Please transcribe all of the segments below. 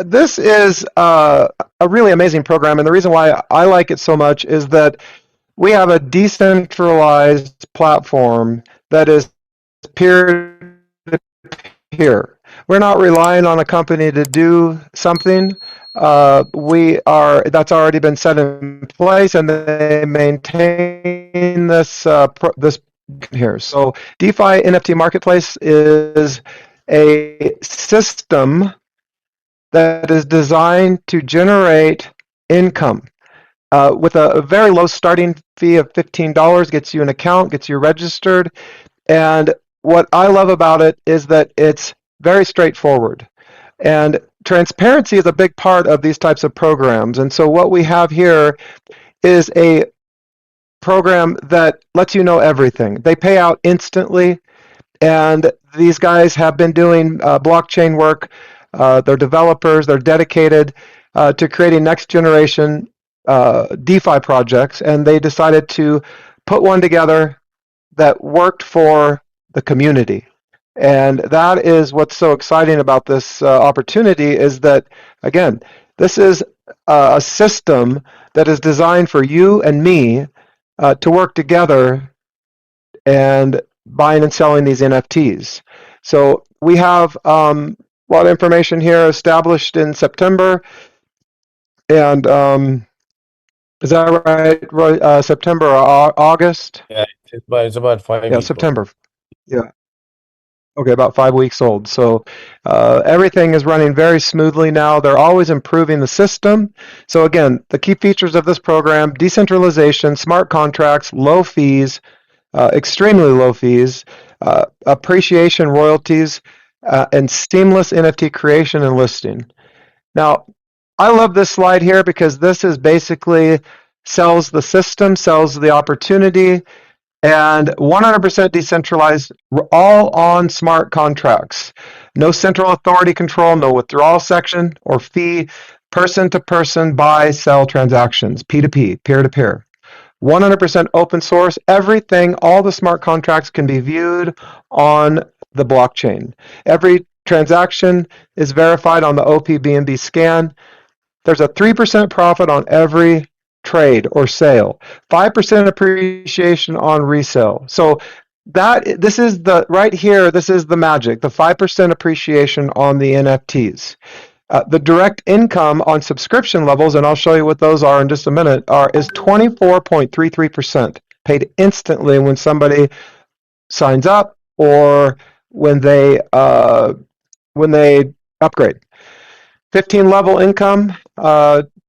this is a really amazing program, and the reason why I like it so much is that we have a decentralized platform that is peer to peer. We're not relying on a company to do something. That's already been set in place, and they maintain this here. So DeFi NFT Marketplace is a system that is designed to generate income. With a very low starting fee of $15, gets you an account, gets you registered. And what I love about it is that it's very straightforward. And transparency is a big part of these types of programs. And so what we have here is a program that lets you know everything. They pay out instantly, and these guys have been doing blockchain work. They're developers. They're dedicated to creating next generation DeFi projects, and they decided to put one together that worked for the community. And that is what's so exciting about this opportunity is that, again, this is a system that is designed for you and me to work together and buying and selling these NFTs. So we have a lot of information here established in September, and is that right, Roy? September or August? Yeah, it's about 5 Yeah, weeks. September. Yeah. Okay, about 5 weeks old. So everything is running very smoothly now. They're always improving the system. So again, the key features of this program: decentralization, smart contracts, low fees, extremely low fees, appreciation royalties, and seamless NFT creation and listing. Now, I love this slide here because this is basically sells the system, sells the opportunity, and 100% decentralized, all on smart contracts. No central authority control, no withdrawal section or fee, person to person buy, sell transactions, P2P, peer to peer. 100% open source. Everything, all the smart contracts can be viewed on the blockchain. Every transaction is verified on the OP/BNB scan. There's a 3% profit on every trade or sale, 5% appreciation on resale. So this is the right here, this is the magic, the 5% appreciation on the NFTs. The direct income on subscription levels, and I'll show you what those are in just a minute, is 24.33% paid instantly when somebody signs up or when they upgrade. 15 level income,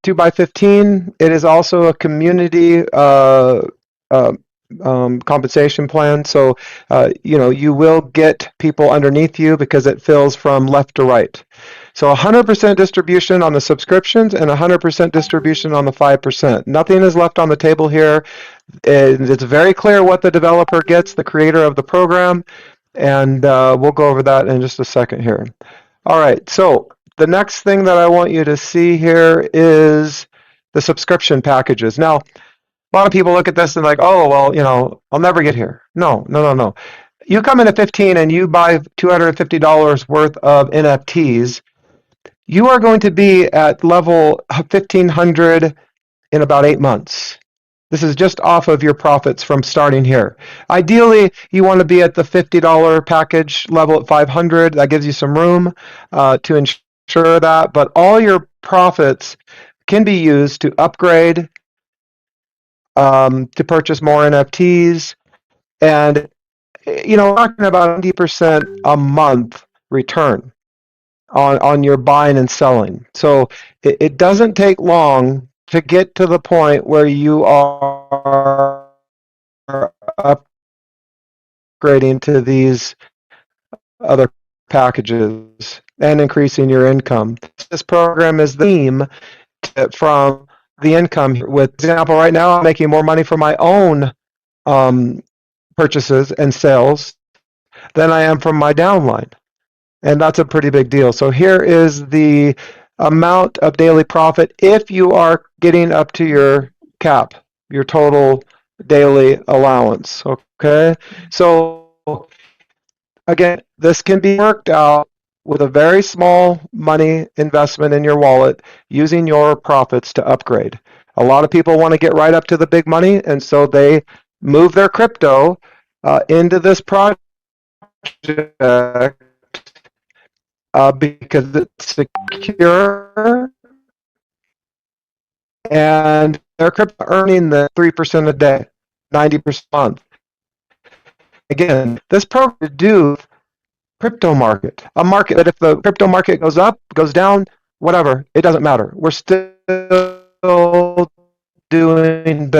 2 by 15. It is also a community compensation plan. So, you will get people underneath you because it fills from left to right. So 100% distribution on the subscriptions and 100% distribution on the 5%. Nothing is left on the table here. It's very clear what the developer gets, the creator of the program, and we'll go over that in just a second here. All right, so the next thing that I want you to see here is the subscription packages. Now, a lot of people look at this and like, oh, well, I'll never get here. No. You come in at 15 and you buy $250 worth of NFTs, you are going to be at level 1500 in about 8 months. This is just off of your profits from starting here. Ideally, you want to be at the $50 package level at 500. That gives you some room to ensure that. But all your profits can be used to upgrade, to purchase more NFTs, and we're talking about 90% a month return on your buying and selling. So it doesn't take long to get to the point where you are upgrading to these other packages and increasing your income. This program is the theme from the income. With example, right now I'm making more money from my own purchases and sales than I am from my downline. And that's a pretty big deal. So here is the amount of daily profit if you are getting up to your cap, your total daily allowance. Okay, so again, this can be worked out with a very small money investment in your wallet using your profits to upgrade. A lot of people want to get right up to the big money, and so they move their crypto into this project because it's secure and they're crypto earning the 3% a day, 90% a month. Again, this program is due crypto market, a market that if the crypto market goes up, goes down, whatever, it doesn't matter. We're still doing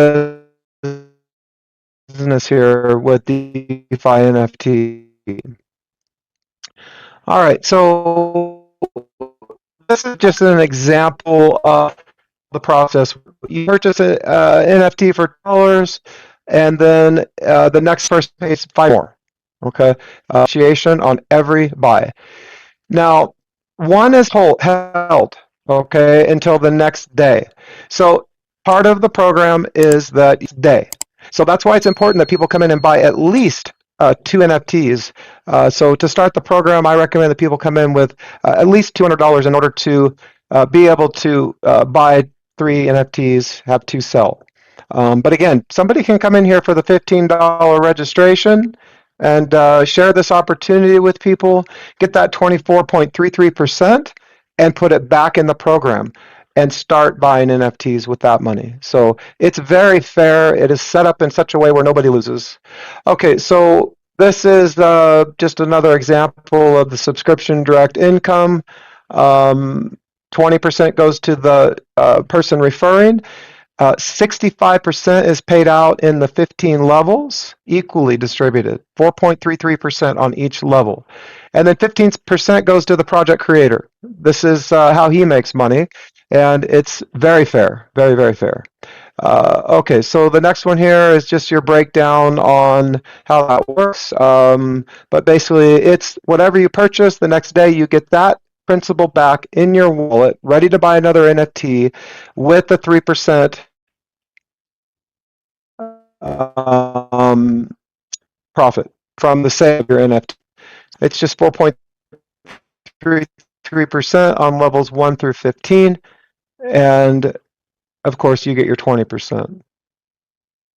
business here with DeFi NFT. All right, so this is just an example of the process. You purchase an NFT for $2, and then the next person pays 5 more. Okay, appreciation on every buy. Now, one is held, okay, until the next day. So part of the program is that day. So that's why it's important that people come in and buy at least 2 NFTs. So to start the program, I recommend that people come in with at least $200 in order to be able to buy 3 NFTs, have 2 sell. But again, somebody can come in here for the $15 registration and share this opportunity with people, get that 24.33% and put it back in the program and start buying NFTs with that money. So it's very fair. It is set up in such a way where nobody loses. Okay, so this is just another example of the subscription direct income. 20% goes to the person referring. 65% is paid out in the 15 levels, equally distributed, 4.33% on each level. And then 15% goes to the project creator. This is how he makes money, and it's very fair, very, very fair. Okay, so the next one here is just your breakdown on how that works. But basically, it's whatever you purchase, the next day you get that principal back in your wallet, ready to buy another NFT with the 3% profit from the sale of your NFT. It's just 4.33% on levels 1 through 15, and of course you get your 20%.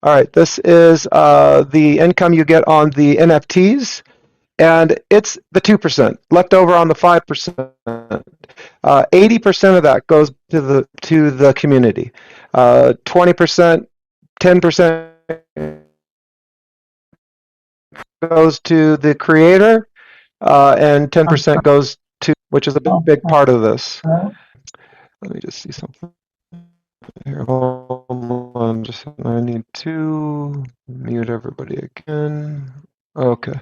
All right, this is the income you get on the NFTs, and it's the 2% left over on the 5%. 80% of that goes to the community. 20%, 10% goes to the creator, and 10% goes to, which is a big part of this. Let me just see something here. Hold on, I need to mute everybody again. Okay.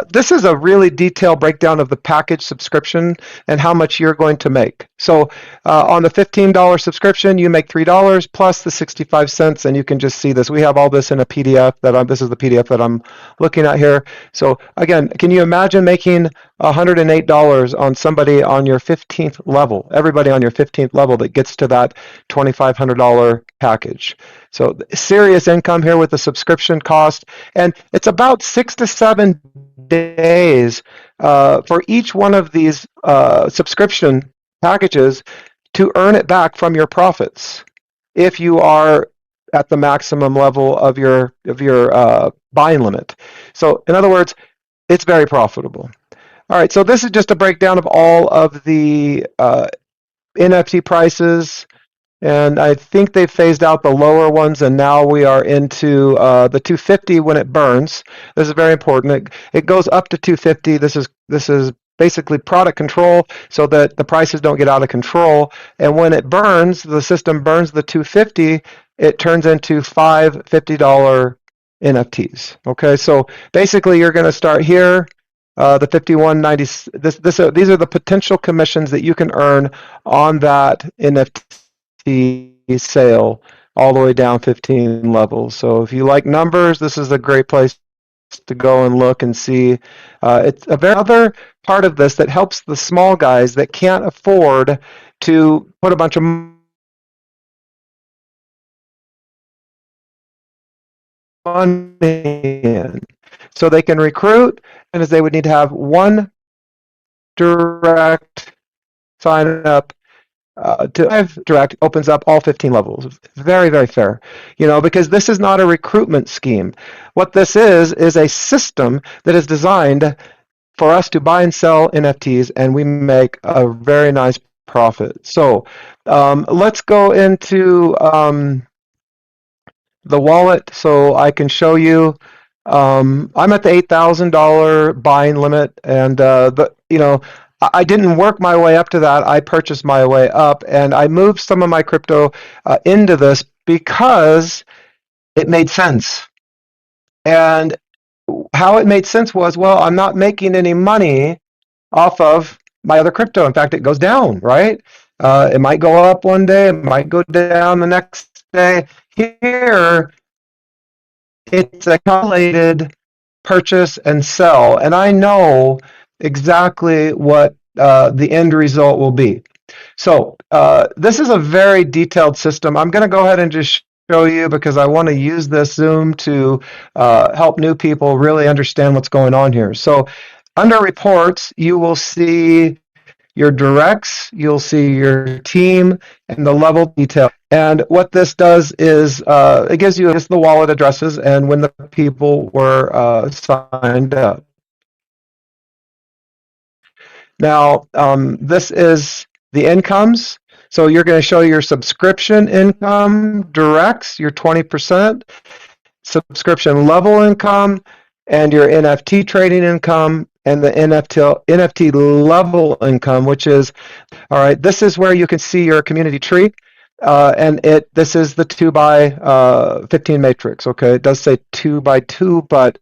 This is a really detailed breakdown of the package subscription and how much you're going to make. So on the $15 subscription, you make $3 plus the 65 cents, and you can just see this. We have all this in a PDF this is the PDF that I'm looking at here. So again, can you imagine making $108 on somebody on your 15th level, everybody on your 15th level that gets to that $2,500 package? So serious income here with the subscription cost, and it's about 6 to 7 days for each one of these subscription packages to earn it back from your profits if you are at the maximum level of your buying limit. So in other words, it's very profitable. All right, so this is just a breakdown of all of the NFT prices. And I think they phased out the lower ones, and now we are into the 250 when it burns. This is very important. It goes up to 250. This is basically product control so that the prices don't get out of control. And when it burns, the system burns the 250, it turns into 5 $50 NFTs. Okay, so basically you're going to start here. The 51.90. These are the potential commissions that you can earn on that NFT sale all the way down 15 levels. So if you like numbers, this is a great place to go and look and see. It's a very other part of this that helps the small guys that can't afford to put a bunch of money in. So they can recruit, and as they would need to have one direct sign up to Live Direct opens up all 15 levels. Very, very fair. Because this is not a recruitment scheme. What this is a system that is designed for us to buy and sell NFTs, and we make a very nice profit. So let's go into the wallet so I can show you. I'm at the $8,000 buying limit, and I didn't work my way up to that. I purchased my way up, and I moved some of my crypto into this because it made sense. And how it made sense was, well, I'm not making any money off of my other crypto. In fact, it goes down, right? It might go up one day, it might go down the next day. Here, it's a calculated purchase and sell, and I know exactly what the end result will be. So this is a very detailed system. I'm going to go ahead and just show you because I want to use this Zoom to help new people really understand what's going on here. So under reports, you will see your directs, you'll see your team, and the level detail. And what this does is it gives you just the wallet addresses and when the people were signed up. Now, this is the incomes. So you're going to show your subscription income, directs, your 20%, subscription level income, and your NFT trading income, and the NFT level income, which is, all right, this is where you can see your community tree. And this is the 2x15 matrix. Okay, it does say 2x2, but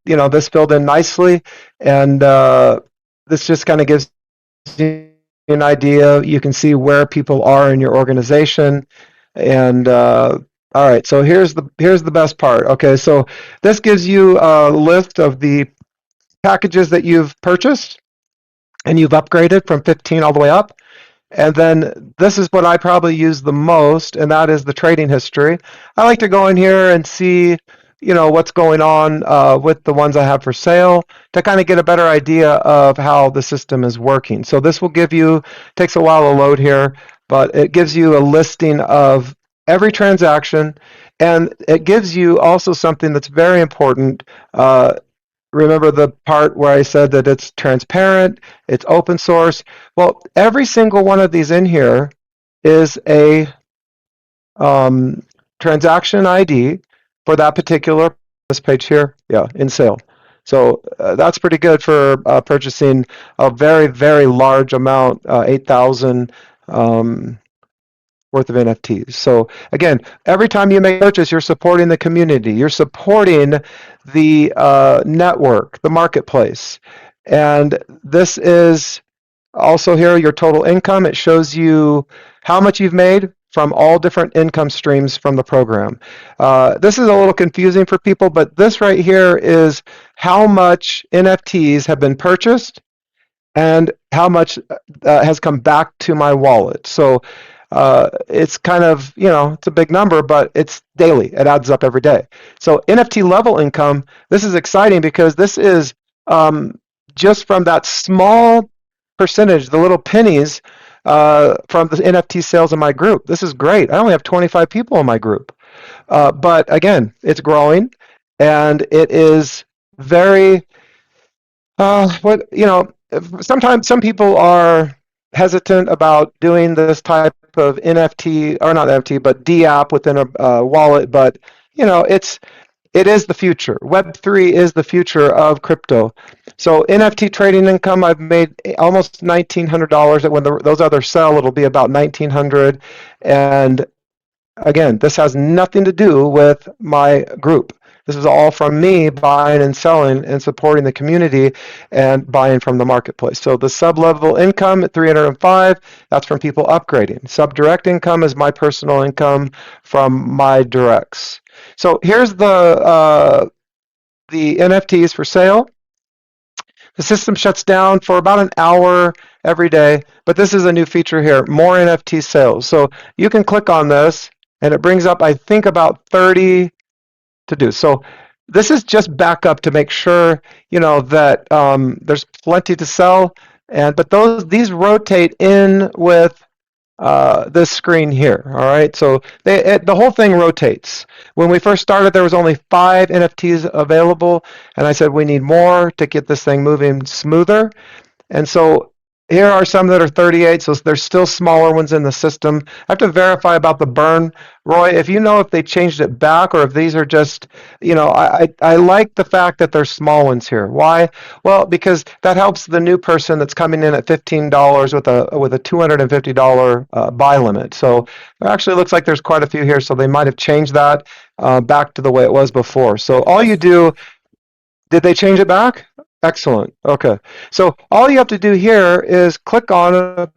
this filled in nicely, and this just kind of gives you an idea. You can see where people are in your organization, and all right. So here's the best part. Okay, so this gives you a list of the packages that you've purchased and you've upgraded from 15 all the way up. And then this is what I probably use the most, and that is the trading history. I like to go in here and see, what's going on with the ones I have for sale to kind of get a better idea of how the system is working. So this will give you, takes a while to load here, but it gives you a listing of every transaction, and it gives you also something that's very important. Remember the part where I said that it's transparent, it's open source? Well, every single one of these in here is a transaction ID for that particular, this page here, yeah, in sale. So that's pretty good for purchasing a very, very large amount, 8,000 worth of NFTs. So again, every time you make a purchase, you're supporting the community. You're supporting the network, the marketplace. And this is also here your total income. It shows you how much you've made from all different income streams from the program. This is a little confusing for people, but this right here is how much NFTs have been purchased and how much has come back to my wallet. So it's kind of, it's a big number, but it's daily. It adds up every day. So NFT level income, this is exciting because this is just from that small percentage, the little pennies from the NFT sales in my group. This is great. I only have 25 people in my group. But again, it's growing, and it is very, sometimes some people are hesitant about doing this type of NFT, or not NFT, but DApp within a wallet. But it is the future. Web3 is the future of crypto. So NFT trading income, I've made almost $1,900. When those others sell, it'll be about $1,900. And again, this has nothing to do with my group. This is all from me buying and selling and supporting the community and buying from the marketplace. So the sub-level income at 305, that's from people upgrading. Sub-direct income is my personal income from my directs. So here's the NFTs for sale. The system shuts down for about an hour every day, but this is a new feature here, more NFT sales. So you can click on this, and it brings up, I think, about 30 to do. So this is just backup to make sure, that there's plenty to sell. But these rotate in with this screen here. All right, so the whole thing rotates. When we first started, there was only 5 NFTs available, and I said we need more to get this thing moving smoother. And so here are some that are 38, so there's still smaller ones in the system. I have to verify about the burn. Roy, if you know if they changed it back or if these are just, I like the fact that there's small ones here. Why? Well, because that helps the new person that's coming in at $15 with a $250 buy limit. So it actually looks like there's quite a few here, so they might have changed that back to the way it was before. So all you do, did they change it back? Excellent. Okay. So all you have to do here is click on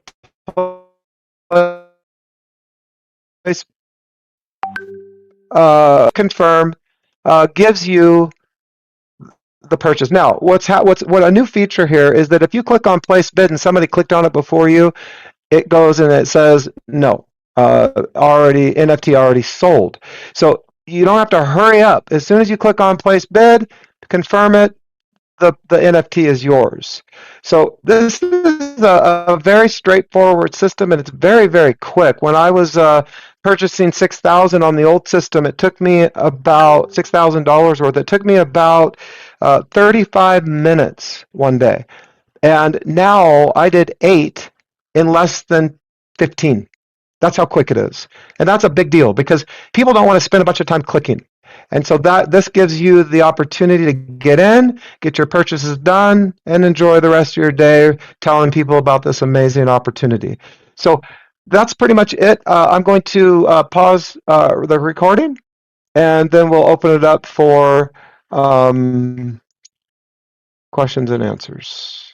a place, confirm, gives you the purchase. Now, what a new feature here is that if you click on place bid and somebody clicked on it before you, it goes and it says no, NFT already sold. So you don't have to hurry up. As soon as you click on place bid, confirm it, the NFT is yours. So this is a very straightforward system, and it's very, very quick. When I was purchasing 6,000 on the old system, it took me about $6,000 worth. It took me about 35 minutes one day. And now I did 8 in less than 15. That's how quick it is. And that's a big deal because people don't want to spend a bunch of time clicking. And so this gives you the opportunity to get in, get your purchases done, and enjoy the rest of your day telling people about this amazing opportunity. So that's pretty much it. I'm going to pause the recording, and then we'll open it up for questions and answers.